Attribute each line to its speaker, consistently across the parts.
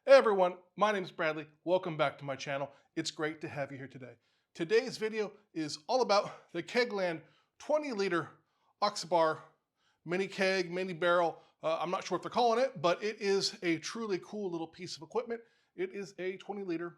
Speaker 1: Hey everyone, my name is Bradley. Welcome back to my channel. It's great to have you here today. Today's video is all about the Kegland 20-liter Oxebar mini keg, mini barrel. I'm not sure what they're calling it, but it is a truly cool little piece of equipment. It is a 20-liter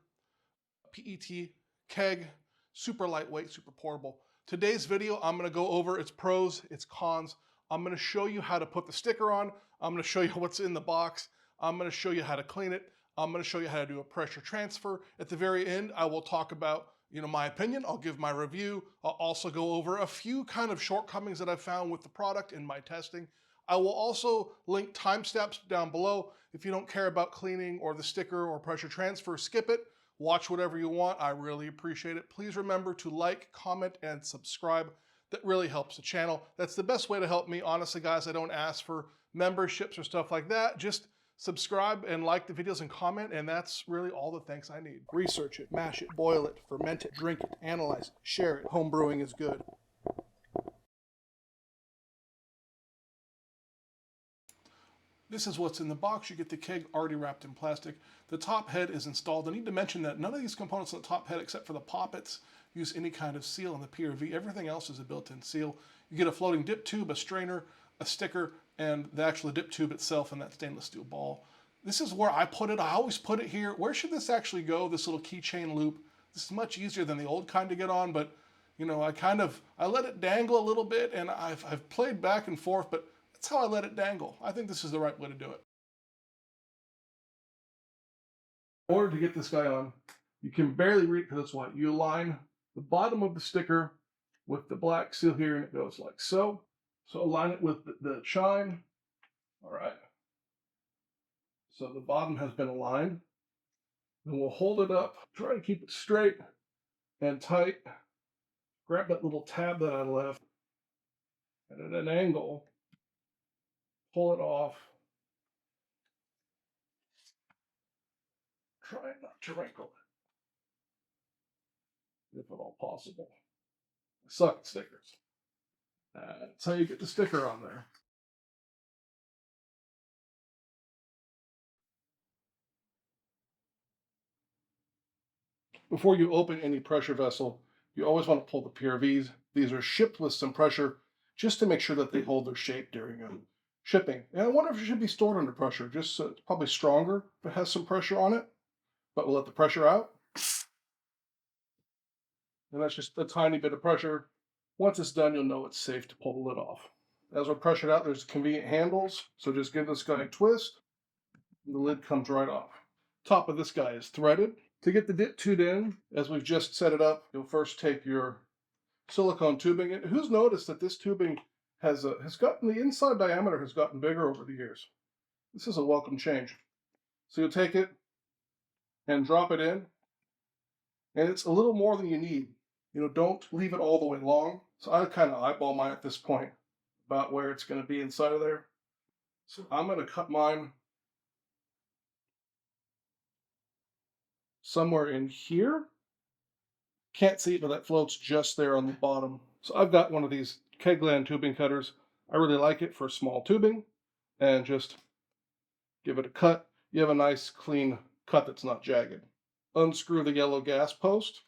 Speaker 1: PET keg, super lightweight, super portable. Today's video, I'm going to go over its pros, its cons. I'm going to show you how to put the sticker on. I'm going to show you what's in the box. I'm going to show you how to clean it. I'm going to show you how to do a pressure transfer. At the very end, I will talk about, my opinion. I'll give my review. I'll also go over a few kind of shortcomings that I've found with the product in my testing. I will also link timestamps down below. If you don't care about cleaning or the sticker or pressure transfer, skip it. Watch whatever you want. I really appreciate it. Please remember to like, comment, and subscribe. That really helps the channel. That's the best way to help me. Honestly, guys, I don't ask for memberships or stuff like that. Just subscribe and like the videos and comment, and that's really all the thanks I need. Research it, mash it, boil it, ferment it, drink it, analyze it, share it. Home brewing is good. This is what's in the box. You get the keg already wrapped in plastic. The top head is installed. I need to mention that none of these components on the top head, except for the poppets, use any kind of seal on the PRV. Everything else is a built-in seal. You get a floating dip tube, a strainer, a sticker, and the actual dip tube itself and that stainless steel ball. This is where I put it. I always put it here. Where should this actually go, this little keychain loop? This is much easier than the old kind to get on, but I let it dangle a little bit, and I've played back and forth, but that's how I let it dangle. I think this is the right way to do it. In order to get this guy on, you can barely read it because it's white. You align the bottom of the sticker with the black seal here, and it goes like so. So align it with the chine. All right. So the bottom has been aligned. Then we'll hold it up, try to keep it straight and tight. Grab that little tab that I left, and at an angle, pull it off. Try not to wrinkle it, if at all possible. I suck at stickers. That's how you get the sticker on there. Before you open any pressure vessel, you always want to pull the PRVs. These are shipped with some pressure just to make sure that they hold their shape during shipping. And I wonder if it should be stored under pressure. Just it's probably stronger if it has some pressure on it. But we'll let the pressure out. And that's just a tiny bit of pressure. Once it's done, you'll know it's safe to pull the lid off. As we're pressured out, there's convenient handles. So just give this guy a twist, and the lid comes right off. Top of this guy is threaded. To get the dip tube in, as we've just set it up, you'll first take your silicone tubing. And who's noticed that this tubing has gotten, the inside diameter has gotten bigger over the years. This is a welcome change. So you'll take it and drop it in, and it's a little more than you need. Don't leave it all the way long. So I kind of eyeball mine at this point, about where it's going to be inside of there. So I'm going to cut mine somewhere in here. Can't see it, but that floats just there on the bottom. So I've got one of these Kegland tubing cutters. I really like it for small tubing, and just give it a cut. You have a nice clean cut that's not jagged. Unscrew the yellow gas post.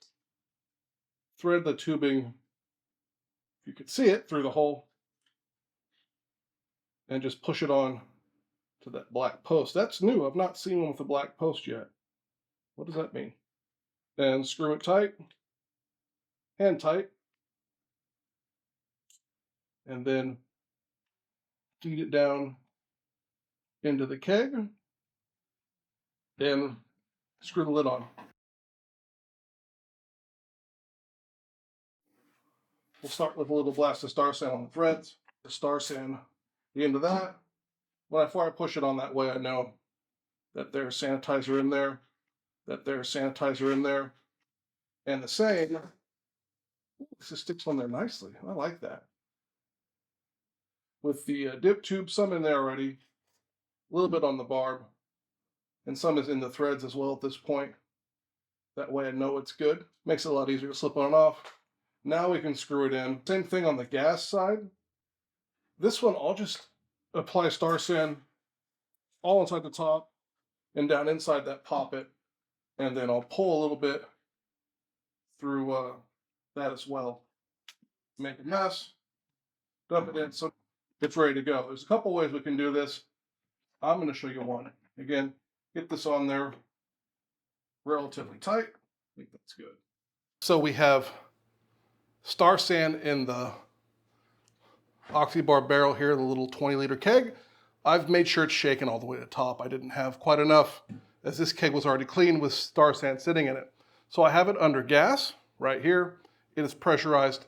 Speaker 1: Thread the tubing, if you could see it, through the hole, and just push it on to that black post. That's new. I've not seen one with a black post yet. What does that mean? And screw it tight and tight, and then feed it down into the keg and screw the lid on. We'll start with a little blast of Star San on the threads. The Star San, the end of that. Before I push it on that way, I know that there's sanitizer in there, and the same. This just sticks on there nicely. I like that. With the dip tube, some in there already, a little bit on the barb, and some is in the threads as well at this point. That way I know it's good. Makes it a lot easier to slip on and off. Now we can screw it in. Same thing on the gas side. This one, I'll just apply Star San all inside the top and down inside that poppet, and then I'll pull a little bit through that as well. Make a mess, dump it in, so it's ready to go. There's a couple ways we can do this. I'm going to show you one. Again, get this on there relatively tight. I think that's good. So we have Star San in the Oxebar barrel here, the little 20-liter keg. I've made sure it's shaken all the way to the top. I didn't have quite enough, as this keg was already clean with Star San sitting in it. So I have it under gas right here. It is pressurized.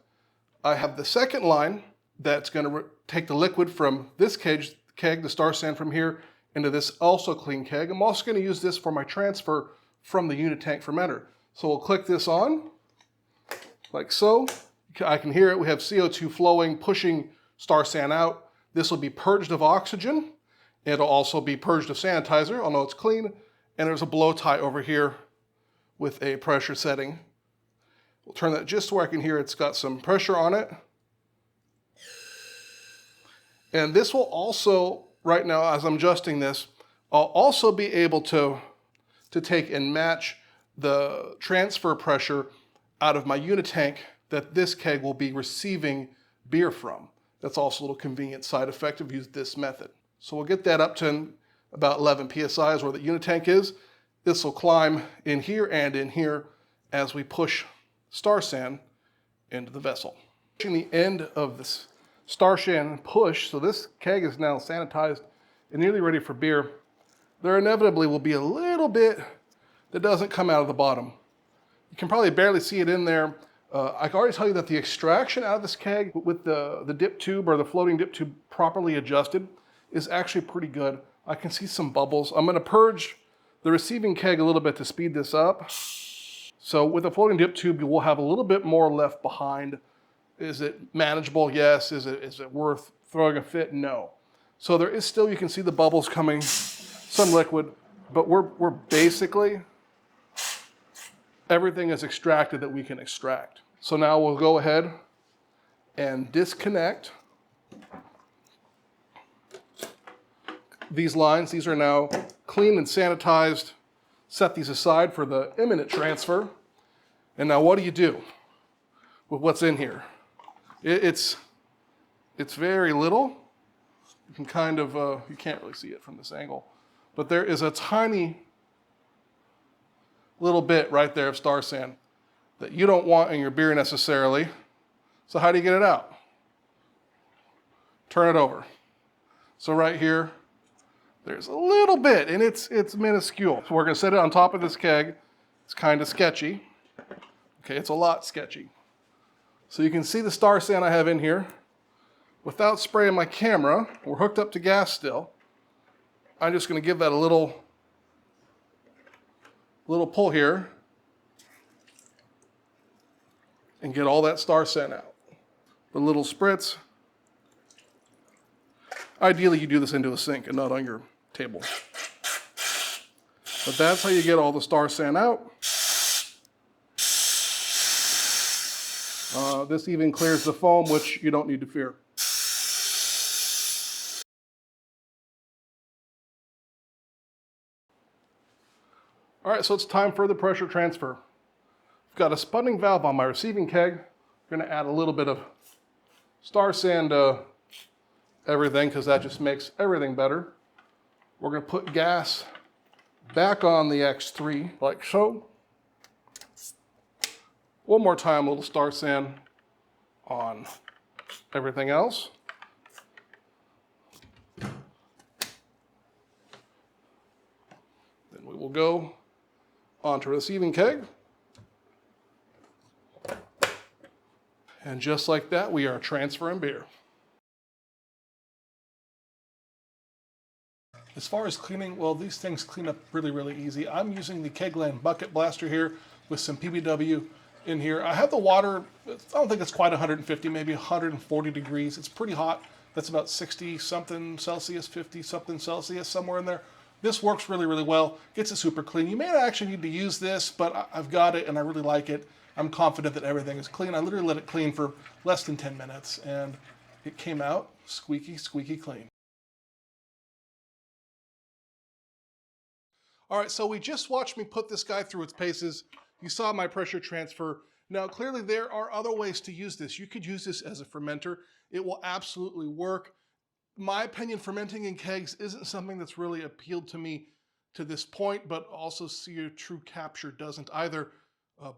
Speaker 1: I have the second line that's going to take the liquid from this keg, the Star San from here, into this also clean keg. I'm also going to use this for my transfer from the unit tank fermenter. So we'll click this on, like so. I can hear it. We have CO2 flowing, pushing Star San out. This will be purged of oxygen. It'll also be purged of sanitizer. I'll know it's clean. And there's a blow tie over here with a pressure setting. We'll turn that just where I can hear it's got some pressure on it. And this will also, right now as I'm adjusting this, I'll also be able to take and match the transfer pressure out of my unit tank that this keg will be receiving beer from. That's also a little convenient side effect of using this method. So we'll get that up to about 11 psi is where the unit tank is. This will climb in here and in here as we push Star San into the vessel. Pushing the end of this Star San push, so this keg is now sanitized and nearly ready for beer. There inevitably will be a little bit that doesn't come out of the bottom. You can probably barely see it in there. I can already tell you that the extraction out of this keg with the dip tube or the floating dip tube properly adjusted is actually pretty good. I can see some bubbles. I'm going to purge the receiving keg a little bit to speed this up. So with a floating dip tube, you will have a little bit more left behind. Is it manageable? Yes. Is it worth throwing a fit? No. So there is still, you can see the bubbles coming, some liquid, but we're basically, everything is extracted that we can extract. So now we'll go ahead and disconnect these lines. These are now clean and sanitized. Set these aside for the imminent transfer. And now what do you do with what's in here? It's very little. You can kind of, you can't really see it from this angle, but there is a tiny little bit right there of Star San that you don't want in your beer necessarily. So how do you get it out? Turn it over. So right here, there's a little bit, and it's minuscule. So we're going to set it on top of this keg. It's kind of sketchy. Okay, it's a lot sketchy. So you can see the Star San I have in here. Without spraying my camera, we're hooked up to gas still. I'm just going to give that a little pull here and get all that Star San out. The little spritz. Ideally, you do this into a sink and not on your table. But that's how you get all the Star San out. This even clears the foam, which you don't need to fear. All right, so it's time for the pressure transfer. I've got a spunning valve on my receiving keg. I'm going to add a little bit of Star San to everything because that just makes everything better. We're going to put gas back on the X3 like so. One more time, a little Star San on everything else. Then we will go onto receiving keg. And just like that, we are transferring beer. As far as cleaning, well, these things clean up really, really easy. I'm using the Kegland bucket blaster here with some PBW in here. I have the water, I don't think it's quite 150, maybe 140 degrees. It's pretty hot. That's about 60 something Celsius, 50 something Celsius, somewhere in there. This works really, really well. Gets it super clean. You may not actually need to use this, but I've got it and I really like it. I'm confident that everything is clean. I literally let it clean for less than 10 minutes and it came out squeaky, squeaky clean. All right, so we just watched me put this guy through its paces. You saw my pressure transfer. Now, clearly there are other ways to use this. You could use this as a fermenter. It will absolutely work. My opinion, fermenting in kegs isn't something that's really appealed to me to this point, but also CO2 capture doesn't either.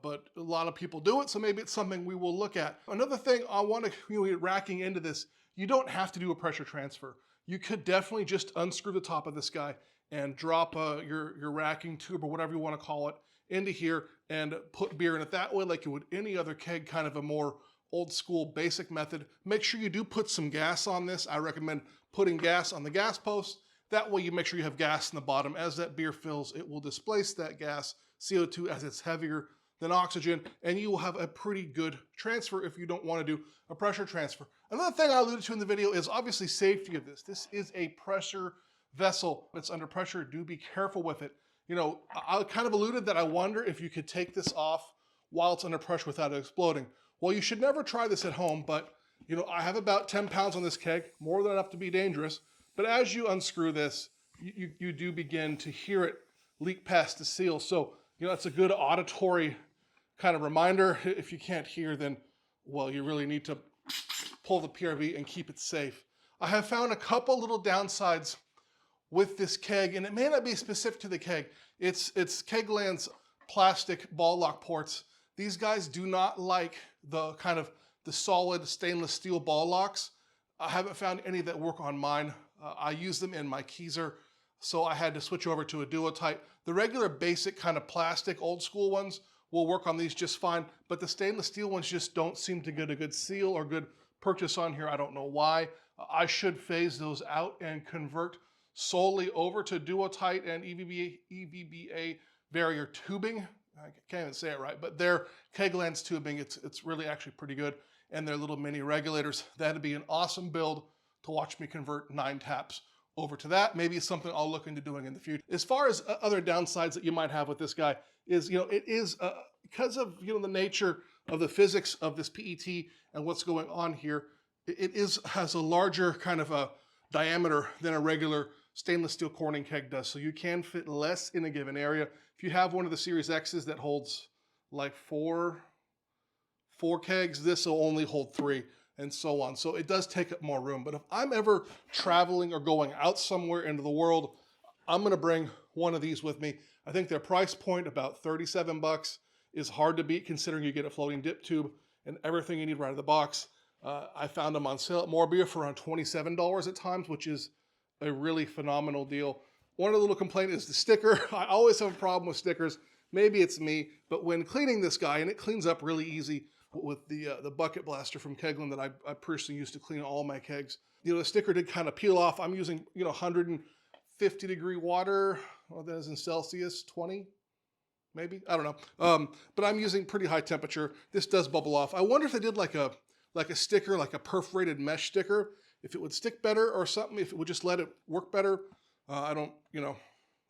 Speaker 1: But a lot of people do it, so maybe it's something we will look at. Another thing I want to racking into this, you don't have to do a pressure transfer. You could definitely just unscrew the top of this guy and drop your racking tube or whatever you want to call it into here and put beer in it that way like you would any other keg, kind of a more old school basic method. Make sure you do put some gas on this. I recommend putting gas on the gas post. That way you make sure you have gas in the bottom. As that beer fills, it will displace that gas, CO2, as it's heavier than oxygen, and you will have a pretty good transfer if you don't want to do a pressure transfer. Another thing I alluded to in the video is obviously safety of this. This is a pressure vessel. It's under pressure. Do be careful with it. You know, I kind of alluded that I wonder if you could take this off while it's under pressure without it exploding. Well, you should never try this at home, but you know, I have about 10 pounds on this keg, more than enough to be dangerous. But as you unscrew this, you do begin to hear it leak past the seal. So, you know, it's a good auditory kind of reminder. If you can't hear, then, well, you really need to pull the PRV and keep it safe. I have found a couple little downsides with this keg, and it may not be specific to the keg. It's Kegland's plastic ball lock ports. These guys do not like the kind of the solid stainless steel ball locks. I haven't found any that work on mine. I use them in my Keyser, so I had to switch over to a duo-tight. The regular basic kind of plastic old school ones will work on these just fine, but the stainless steel ones just don't seem to get a good seal or good purchase on here. I don't know why. I should phase those out and convert solely over to duo-tight and EVBA barrier tubing. I can't even say it right, but their Kegland's tubing, it's really actually pretty good. And their little mini regulators. That'd be an awesome build to watch me convert 9 taps over to that. Maybe it's something I'll look into doing in the future. As far as other downsides that you might have with this guy is, you know, it is because of, you know, the nature of the physics of this PET and what's going on here, has a larger kind of a diameter than a regular stainless steel Corning keg does. So you can fit less in a given area. If you have one of the Series X's that holds like four kegs, this will only hold 3, and so on. So it does take up more room. But if I'm ever traveling or going out somewhere into the world, I'm gonna bring one of these with me. I think their price point, about 37 bucks, is hard to beat considering you get a floating dip tube and everything you need right out of the box. I found them on sale at More Beer for around $27 at times, which is a really phenomenal deal. One little complaint is the sticker. I always have a problem with stickers. Maybe it's me, but when cleaning this guy, and it cleans up really easy with the bucket blaster from Kegland that I personally use to clean all my kegs. You know, the sticker did kind of peel off. I'm using, you know, 150 degree water. Well, that is in Celsius, 20, maybe? I don't know. But I'm using pretty high temperature. This does bubble off. I wonder if they did like a sticker, like a perforated mesh sticker, if it would stick better or something, if it would just let it work better. I don't, you know,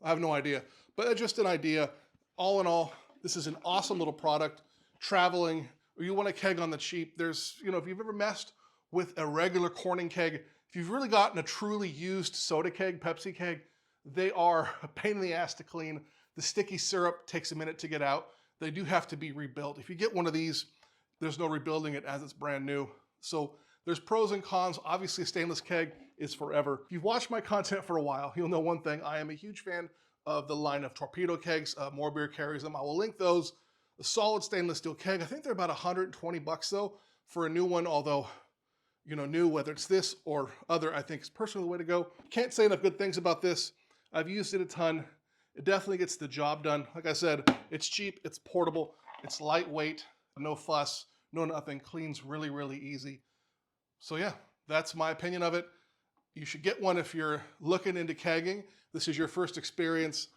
Speaker 1: I have no idea. But just an idea. All in all, this is an awesome little product. Traveling, or you want a keg on the cheap, there's, you know, if you've ever messed with a regular Corning keg, if you've really gotten a truly used soda keg, Pepsi keg, they are a pain in the ass to clean. The sticky syrup takes a minute to get out. They do have to be rebuilt. If you get one of these, there's no rebuilding it as it's brand new. So there's pros and cons. Obviously, a stainless keg is forever. If you've watched my content for a while, you'll know one thing. I am a huge fan of the line of torpedo kegs. More Beer carries them. I will link those. A solid stainless steel keg. I think they're about 120 bucks though for a new one, although, you know, new, whether it's this or other, I think is personally the way to go. Can't say enough good things about this. I've used it a ton. It definitely gets the job done. Like I said, it's cheap, it's portable, it's lightweight, no fuss, no nothing, cleans really, really easy. So yeah, that's my opinion of it. You should get one if you're looking into kegging. This is your first experience.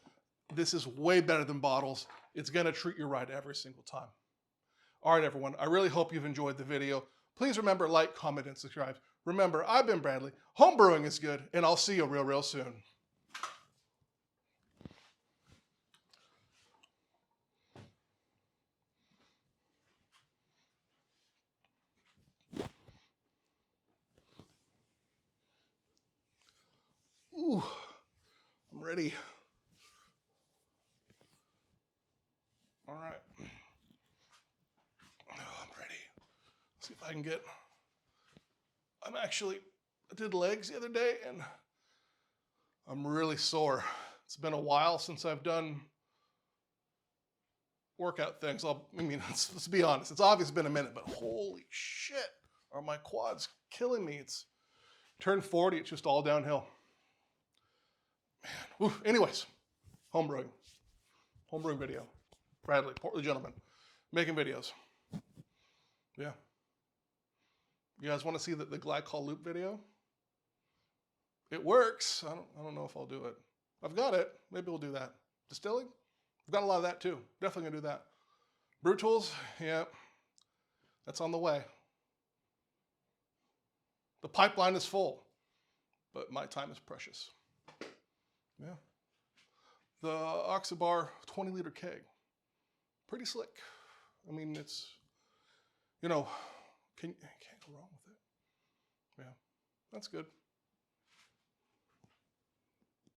Speaker 1: This is way better than bottles. It's gonna treat you right every single time. All right, everyone, I really hope you've enjoyed the video. Please remember, like, comment, and subscribe. Remember, I've been Bradley. Home brewing is good, and I'll see you real soon. Ooh, I'm ready. All right. Oh, I'm ready. Let's see if I can get, I did legs the other day and I'm really sore. It's been a while since I've done workout things. Let's be honest. It's obviously been a minute, but holy shit, are my quads killing me. It's turned 40, it's just all downhill. Man, woo. Anyways, homebrewing video. Bradley, portly gentleman, making videos. Yeah. You guys want to see the glycol loop video? It works. I don't know if I'll do it. I've got it. Maybe we'll do that. Distilling? I've got a lot of that too. Definitely gonna do that. Brew tools? Yeah. That's on the way. The pipeline is full, but my time is precious. Yeah. The Oxebar 20-liter keg. Pretty slick. I mean, it's, you know, can't go wrong with it. Yeah, that's good.